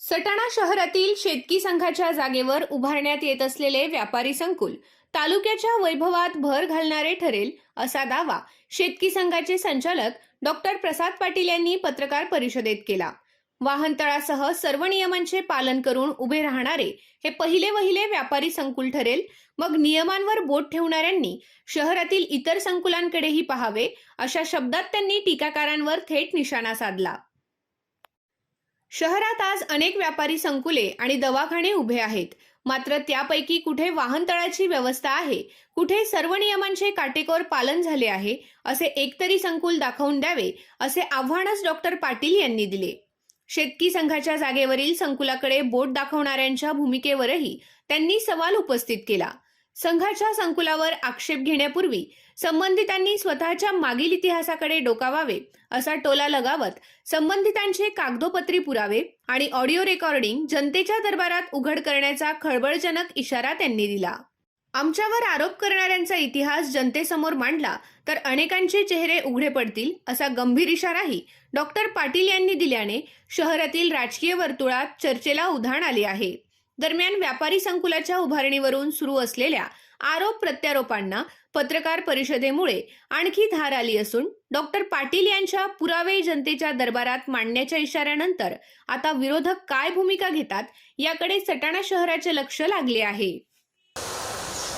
सटाणा शहरातील शेतकी संघाच्या जागेवर उभारण्यात येत असलेले व्यापारी संकुल तालुक्याच्या वैभवात भर घालणारे ठरेल असा दावा शेतकी संघाचे संचालक डॉक्टर प्रसाद पाटील यांनी पत्रकार परिषदेत केला। वाहनतळासह सर्व नियमांचे पालन करून उभे राहणारे हे पहिले व्यापारी संकुल ठरेल। मग नियमांवर बोट ठेवणाऱ्यांनी शहरातील इतर संकुलांकडेही पाहावे अशा शब्दात त्यांनी टीकाकारांवर थेट निशाणा साधला। शहरात आज अनेक व्यापारी संकुले आणि दवाखाने उभे आहेत, मात्र त्यापैकी कुठे वाहनतळाची व्यवस्था आहे, कुठे सर्व नियमांचे काटेकोर पालन झाले आहे असे एकतरी संकुल दाखवून द्यावे असे आव्हानच डॉक्टर पाटील यांनी दिले। शेतकी संघाच्या जागेवरील संकुलाकडे बोट दाखवणाऱ्यांच्या भूमिकेवरही त्यांनी सवाल उपस्थित केला। संघाच्या संकुलावर आक्षेप घेण्यापूर्वी संबंधितांनी स्वतःच्या मागील इतिहासाकडे डोकावावे असा टोला लगावत संबंधितांचे कागदोपत्री पुरावे आणि ऑडिओ रेकॉर्डिंग जनतेच्या दरबारात उघड करण्याचा खळबळजनक इशारा त्यांनी दिला। आमच्यावर आरोप करणाऱ्यांचा इतिहास जनतेसमोर मांडला तर अनेकांचे चेहरे उघडे पडतील असा गंभीर इशाराही डॉक्टर पाटील यांनी दिल्याने शहरातील राजकीय वर्तुळात चर्चेला उधाण आले आहे। दरम्यान व्यापारी संकुलाच्या उभारणीवरून सुरू असलेल्या आरोप प्रत्यारोपांना पत्रकार परिषदेमुळे आणखी धार आली असून डॉक्टर पाटील यांच्या पुरावे जनतेच्या दरबारात मांडण्याच्या इशाऱ्यानंतर आता विरोधक काय भूमिका घेतात याकडे सटाणा शहराचे लक्ष लागले आहे।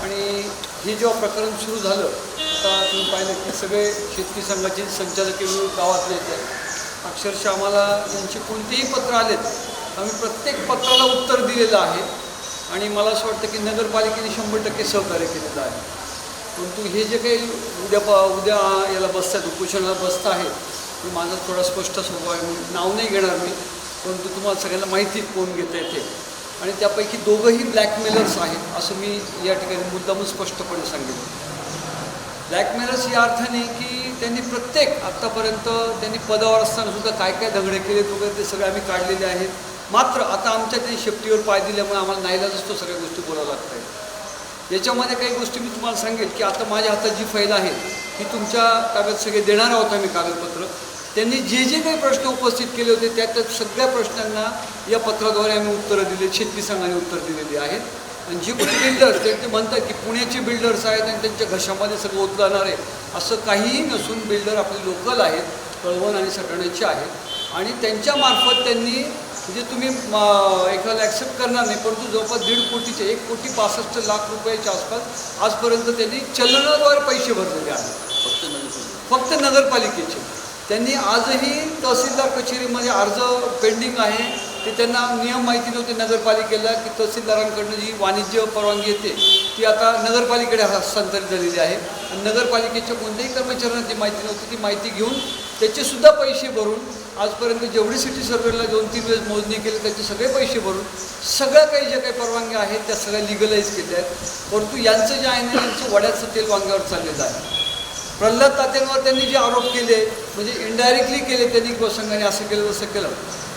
आणि हे जेव्हा प्रकरण सुरू झालं आता तुम्ही पाहिलं की सगळे शेतकी संघाचे संचालक गावातले येते, अक्षरशः आम्हाला यांचे कोणतेही पत्र आलेत आम्ही प्रत्येक पत्राला उत्तर दिलेलं आहे आणि मला असं वाटतं की नगरपालिकेने 100% सहकार्य केलेलं आहे। परंतु हे जे काही उद्या याला बसतात उपोषणाला बसत आहे माझा थोडा स्पष्ट स्वभाव आहे, नाव नाही घेणार मी, परंतु तुम्हाला सगळ्यांना माहिती कोण घेतं येते आणि त्यापैकी दोघंही ब्लॅकमेलर्स आहेत असं मी या ठिकाणी मुद्दामून स्पष्टपणे सांगितलं। ब्लॅकमेलर्स या अर्थाने की त्यांनी प्रत्येक आत्तापर्यंत त्यांनी पदावर असताना सुद्धा काय काय दंगडे केलेत वगैरे ते सगळे आम्ही काढलेले आहेत। मात्र आता आमच्या ते शेपटीवर पाय दिल्यामुळे आम्हाला नाईलाज असतो सगळ्या गोष्टी बोलावं लागत आहेत। याच्यामध्ये काही गोष्टी मी तुम्हाला सांगेल की आता माझ्या हातात जी फाईल आहे ती तुमच्या ताब्यात सगळे देणार आहोत आम्ही कागदपत्र। त्यांनी जे जे काही प्रश्न उपस्थित केले होते त्या सगळ्या प्रश्नांना या पत्राद्वारे आम्ही उत्तरं दिली, शेतकी संघाने उत्तर दिलेली आहेत। आणि जे कोणी बिल्डर्स ते म्हणतात की पुण्याचे बिल्डर्स आहेत आणि त्यांच्या घशामध्ये सगळं ओतणार आहे, असं काहीही नसून बिल्डर आपले लोकल आहेत, कळवण आणि सटाण्याचे आहेत आणि त्यांच्यामार्फत त्यांनी म्हणजे तुम्ही एखादा ॲक्सेप्ट करणार नाही परंतु जवळपास 1.5 कोटीचे 1,65,00,000 रुपयाच्या आसपास आजपर्यंत त्यांनी चलनाद्वारे पैसे भरलेले आहेत फक्त नगरपालिकेचे। त्यांनी आजही तहसीलदार कचेरीमध्ये अर्ज पेंडिंग आहे ते त्यांना नियम माहिती नव्हते नगरपालिकेला की तहसीलदारांकडनं जी वाणिज्य परवानगी येते ती आता नगरपालिकेकडे हस्तांतरित झालेली आहे आणि नगरपालिकेच्या कोणत्याही कर्मचाऱ्यांना ती माहिती नव्हती। ती माहिती घेऊन त्याचेसुद्धा पैसे भरून आजपर्यंत जेवढी सिटी सर्वेला 2-3 वेळेस मोजणी केली त्याचे सगळे पैसे भरून सगळ्या काही ज्या काही परवानग्या आहेत त्या सगळ्या लिगलाईज केल्या आहेत। परंतु यांचं जे आहे ना यांचं वड्याचं तेल वांग्यावर चाललेलं आहे। प्रल्हाद तात्यांवर त्यांनी जे आरोप केले म्हणजे इनडायरेक्टली केले त्यांनी संघाने असं केलं तसं केलं।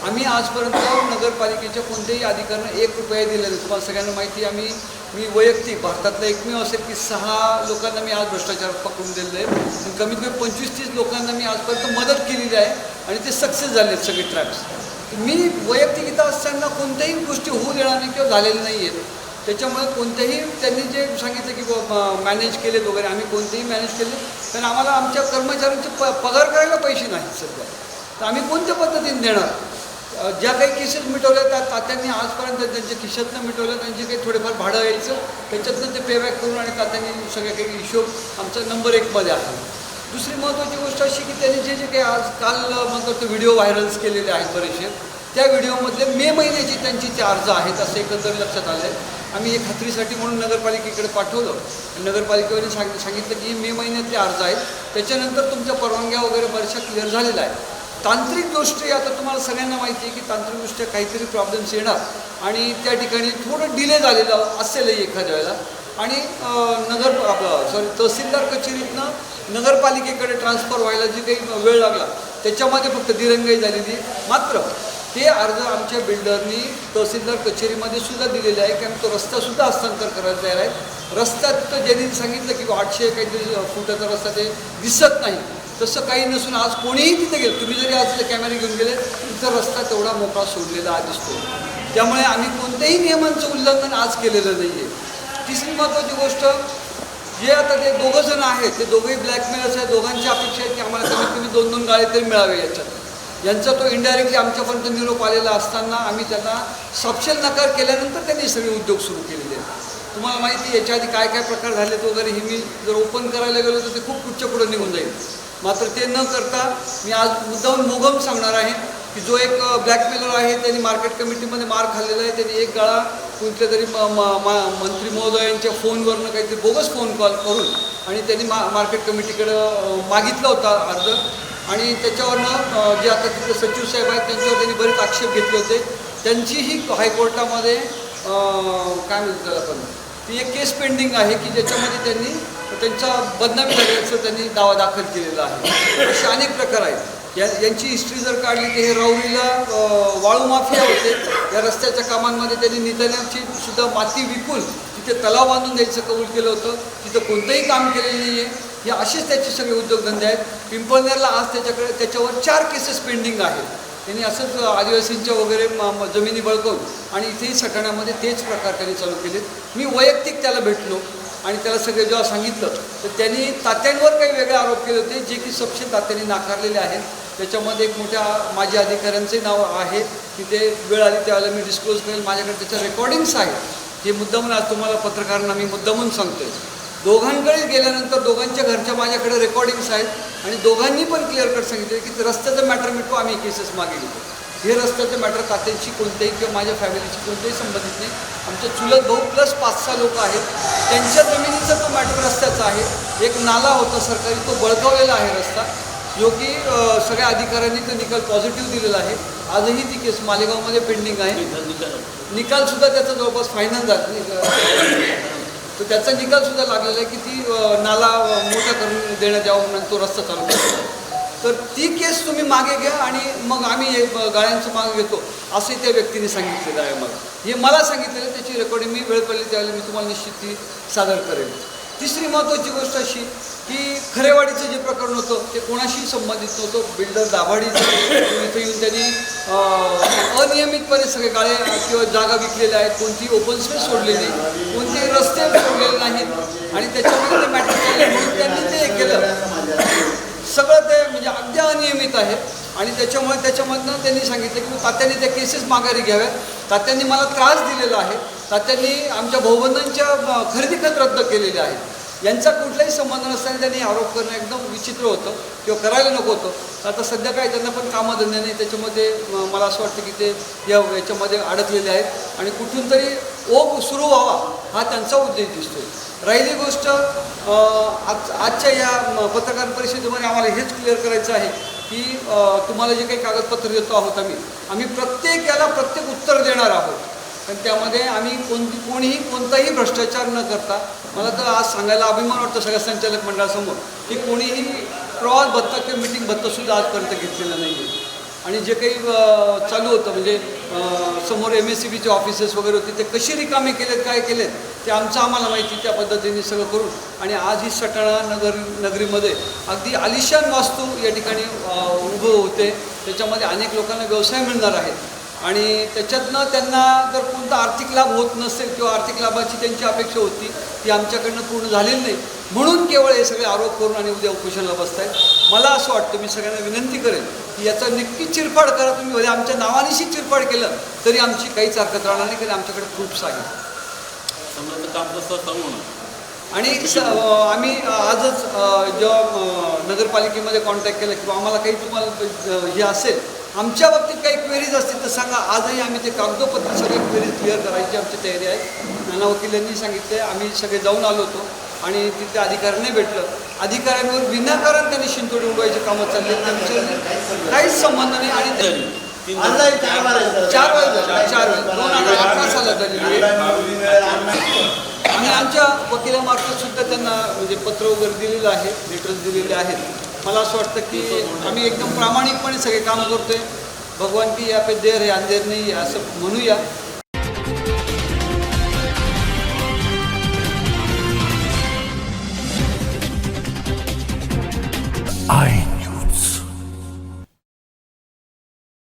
आम्ही आजपर्यंत नगरपालिकेच्या कोणत्याही अधिकाऱ्यांना 1 रुपया दिला नाही। तुम्हाला सगळ्यांना माहिती आहे मी वैयक्तिक भारतातला एकमेव असेल की 6 लोकांना मी आज भ्रष्टाचार पकडून दिलेलं आहे आणि कमीत कमी 25-30 लोकांना मी आजपर्यंत मदत केलेली आहे आणि ते सक्सेस झाले आहेत सगळे ट्रॅप्स। मी वैयक्तिक इथं असताना कोणत्याही गोष्टी होऊ देणार नाही किंवा झालेल्या नाही आहेत। त्याच्यामुळे कोणतेही त्यांनी जे सांगितलं की मॅनेज केले वगैरे आम्ही कोणतेही मॅनेज केले कारण आम्हाला आमच्या कर्मचाऱ्यांचे पगार करायला पैसे नाहीत सध्या, तर आम्ही कोणत्या पद्धतीने देणार। ज्या काही केसेस मिटवल्या त्या तात्यांनी आजपर्यंत त्यांच्या खिशातनं मिटवलं, त्यांचे काही थोडेफार भाडं यायचं त्याच्यातनं ते पेबॅक करून आणि तात्यांनी सगळे काही हिशोब आमचा नंबर 1मध्ये आहे। दुसरी महत्त्वाची गोष्ट अशी की त्यांनी जे काही आज काल म्हणतो ते व्हिडिओ व्हायरल्स केलेले आहेत बरेचसे, त्या व्हिडिओमधले मे महिन्याची त्यांची ते अर्ज आहेत असं एकंदर लक्षात आलं आहे। आम्ही एक खात्रीसाठी म्हणून नगरपालिकेकडे पाठवलं आणि नगरपालिकेने सांगितलं की मे महिन्यातले अर्ज आहेत, त्याच्यानंतर तुमच्या परवानग्या वगैरे बऱ्याचशा क्लिअर झालेल्या आहेत। तांत्रिकदृष्ट्या आता तुम्हाला सगळ्यांना माहिती आहे की तांत्रिकदृष्ट्या काहीतरी प्रॉब्लेम्स येणार आणि त्या ठिकाणी थोडं डिले झालेलं असेलही एखाद्या वेळेला आणि तहसीलदार कचेरीतनं नगरपालिकेकडे ट्रान्सफर व्हायला जी काही वेळ लागला त्याच्यामध्ये फक्त दिरंगाई झालेली। मात्र ते अर्ज आमच्या बिल्डरनी तहसीलदार कचेरीमध्ये सुद्धा दिलेले आहे की आम्ही तो रस्तासुद्धा हस्तांतर करायला तयार आहे। रस्त्यात ज्यांनी सांगितलं की 800 काहीतरी फुटाचा रस्ता ते दिसत नाही तसं काही नसून आज कोणीही तिथे गेलं, तुम्ही जरी आज कॅमेरे घेऊन गेले तिथं रस्ता तेवढा मोकळा सोडलेला आज दिसतो. त्यामुळे आम्ही कोणत्याही नियमांचं उल्लंघन आज केलेलं नाही आहे. तिसरी महत्त्वाची गोष्ट, जे आता ते दोघं जण आहेत ते दोघंही ब्लॅकमेलर्स आहेत. दोघांची अपेक्षा आहे की आम्हाला कमीत कमी 2-2 गाळे तरी मिळावे याच्यात. यांचा तो इनडायरेक्टली आमच्यापर्यंत निरोप आलेला असताना आम्ही त्यांना सपशेल नकार केल्यानंतर त्यांनी सगळे उद्योग सुरू केलेले आहेत. तुम्हाला माहिती आहे याच्या आधी काय काय प्रकार झालेत वगैरे, हे मी जर ओपन करायला गेलो तर ते खूप पुढच्या पुढं निघून जाईल. मात्र ते न करता मी आज मुद्दाहून मोगम सांगणार आहे की जो एक ब्लॅकमेलर आहे त्यांनी मार्केट कमिटीमध्ये मार खाल्लेला आहे. त्यांनी एक गाळा कुठल्या तरी मंत्री महोदयांच्या फोनवरनं काहीतरी बोगस फोन कॉल करून आणि त्यांनी मार्केट कमिटीकडं मागितला होता अर्ज, आणि त्याच्यावरनं जे आता तिथे सचिव साहेब आहेत त्यांच्यावर त्यांनी बरेच आक्षेप घेतले होते. त्यांचीही हायकोर्टामध्ये काय म्हणतात आपण ती एक केस पेंडिंग आहे की ज्याच्यामध्ये त्यांनी त्यांचा बदनामी झाल्याचं त्यांनी दावा दाखल केलेला आहे. असे अनेक प्रकार आहेत. यांची हिस्ट्री जर काढली तर हे राऊरीला वाळू माफिया होते. या रस्त्याच्या कामांमध्ये त्यांनी निधनाची सुद्धा माती विकून तिथे तलाव बांधून द्यायचं कबूल केलं होतं. तिथं कोणतंही काम केलेलं नाही आहे. हे असेच त्याचे सगळे उद्योगधंदे आहेत. पिंपळनेरला आज त्याच्यावर 4 केसेस पेंडिंग आहेत. त्यांनी असंच आदिवासींच्या वगैरे जमिनी बळकवून आणि इथेही सटाण्यामध्ये तेच प्रकार त्यांनी चालू केलेत. मी वैयक्तिक त्याला भेटलो आणि त्याला सगळे जेव्हा सांगितलं तर त्यांनी तात्यांवर काही वेगळे आरोप केले होते जे की सपशेल तात्यांनी नाकारलेले आहेत. त्याच्यामध्ये एक मोठ्या माजी अधिकाऱ्यांचे नाव आहे की ते वेळ आली त्यावेळेला मी डिस्क्लोज करेल. माझ्याकडे त्याच्या रेकॉर्डिंग्स आहेत. हे मुद्दामून आज तुम्हाला पत्रकारांना मी मुद्दामून सांगतोय. दोघांकडे गेल्यानंतर दोघांच्या घरच्या माझ्याकडे रेकॉर्डिंग्स आहेत आणि दोघांनी पण क्लिअर कट सांगितले की रस्त्याचं मॅटर मिटवू, आम्ही केसेस मागे घेतो. हे रस्त्याचं मॅटर तात्यांशी कोणत्याही किंवा माझ्या फॅमिलीशी कोणत्याही संबंधित नाही. आमचे चुलत भाऊ प्लस 5-6 लोक आहेत. त्यांच्या जमिनीचा तो मॅटर रस्त्याचा आहे. एक नाला होता सरकारी, तो बळकावलेला आहे रस्ता, जो की सगळ्या अधिकाऱ्यांनी तो निकाल पॉझिटिव्ह दिलेला आहे. आजही ती केस मालेगावमध्ये पेंडिंग आहे. निकालसुद्धा त्याचा जवळपास फायनल झाला. तर त्याचा निकालसुद्धा लागलेला आहे की ती नाला मोठा करून देण्यात यावं म्हणून तो रस्ता चालू करतो. तर ती केस तुम्ही मागे घ्या आणि मग आम्ही गाड्यांचं मागे घेतो असंही त्या व्यक्तीने सांगितलेलं आहे मला. हे मला सांगितलेलं, त्याची रेकॉर्डिंग मी वेळ पडली त्यावेळेला मी तुम्हाला निश्चित ती सादर करेन. तिसरी महत्त्वाची गोष्ट अशी की खरेवाडीचं जे प्रकरण होतं ते कोणाशीही संबंधित नव्हतं. बिल्डर दाभाडीचं इथे येऊन त्यांनी अनियमितपणे सगळे गाळे किंवा जागा विकलेल्या आहेत. कोणतीही ओपन स्पेस सोडलेली नाही, कोणतेही रस्ते सोडलेले नाहीत आणि त्याच्यामध्ये ते मॅटर चालले म्हणून त्यांनी ते केलं. सगळं ते म्हणजे अगदी अनियमित आहे आणि त्याच्यामधनं त्यांनी सांगितलं की तात्यांनी त्या केसेस माघारी घ्याव्यात. तात्यांनी मला त्रास दिलेला आहे. तात्यांनी आमच्या भाऊबंधांच्या खरेदी खत रद्द केलेले आहे. यांचा कुठलाही संबंध नसताना त्यांनी आरोप करणं एकदम विचित्र होतं किंवा करायला नको होतं. आता सध्या काय त्यांना पण कामधंदे नाही, त्याच्यामध्ये मला असं वाटतं की ते याच्यामध्ये अडकलेले आहेत आणि कुठून तरी ओघ सुरू व्हावा हा त्यांचा उद्देश दिसतोय. राहिली गोष्ट, आजच्या या पत्रकार परिषदेमध्ये आम्हाला हेच क्लिअर करायचं आहे की तुम्हाला जे काही कागदपत्र देतो आहोत आम्ही प्रत्येक याला प्रत्येक उत्तर देणार आहोत. पण त्यामध्ये आम्ही कोणीही कोणताही भ्रष्टाचार न करता, मला तर आज सांगायला अभिमान वाटतो सगळ्या संचालक मंडळासमोर की कोणीही प्रवास भत्ता किंवा मिटिंग भत्तासुद्धा आजपर्यंत घेतलेलं नाही आहे. आणि जे काही चालू होतं म्हणजे समोर MSCBचे ऑफिसेस वगैरे होते ते कशी रिकामे केलेत, काय केलेत ते आम्हाला माहिती. त्या पद्धतीने सगळं करून आणि आज ही सटाणा नगरीमध्ये अगदी आलिशान वास्तू या ठिकाणी उभं होते. त्याच्यामध्ये अनेक लोकांना व्यवसाय मिळणार आहेत आणि त्याच्यातनं त्यांना जर कोणता आर्थिक लाभ होत नसेल किंवा आर्थिक लाभाची त्यांची अपेक्षा होती ती आमच्याकडनं पूर्ण झालेली नाही म्हणून केवळ हे सगळे आरोप करून आणि उद्या उपोषणाला बसत आहेत. मला असं वाटतं, मी सगळ्यांना विनंती करेन की याचा नक्की चिरफाड करा. तुम्ही भले आमच्या नावानिशी चिरफाड केलं तरी आमची काहीच हरकत राहणार नाही, कारण आमच्याकडे प्रूफ्स आहेत. आणि आम्ही आजच जेव्हा नगरपालिकेमध्ये कॉन्टॅक्ट केला किंवा आम्हाला काही तुम्हाला हे असेल आमच्या बाबतीत काही क्वेरीज असतील तर सांगा. आजही आम्ही ते कागदोपत्री सगळे क्वेरीज क्लिअर करायची आमची तयारी आहे. नाना वकील यांनी सांगितले, आम्ही सगळे जाऊन आलो होतो आणि तिथे अधिकाऱ्यांनी भेटलं. अधिकाऱ्यांवर विनाकारण त्यांनी शिंतोडे उडवायचे कामं चालले, त्यांच्या काहीच संबंध नाही. आणि 4 वेळेस 2011 सालात झालेली आम्ही आमच्या वकिलामार्फत सुद्धा त्यांना म्हणजे पत्र वगैरे दिलेलं आहे, लेटर्स दिलेले आहेत. मला असं वाटतं की आम्ही एकदम प्रामाणिकपणे सगळे काम करतोय. भगवान की या पे देर है अंधेर नाही आहे असं म्हणूया.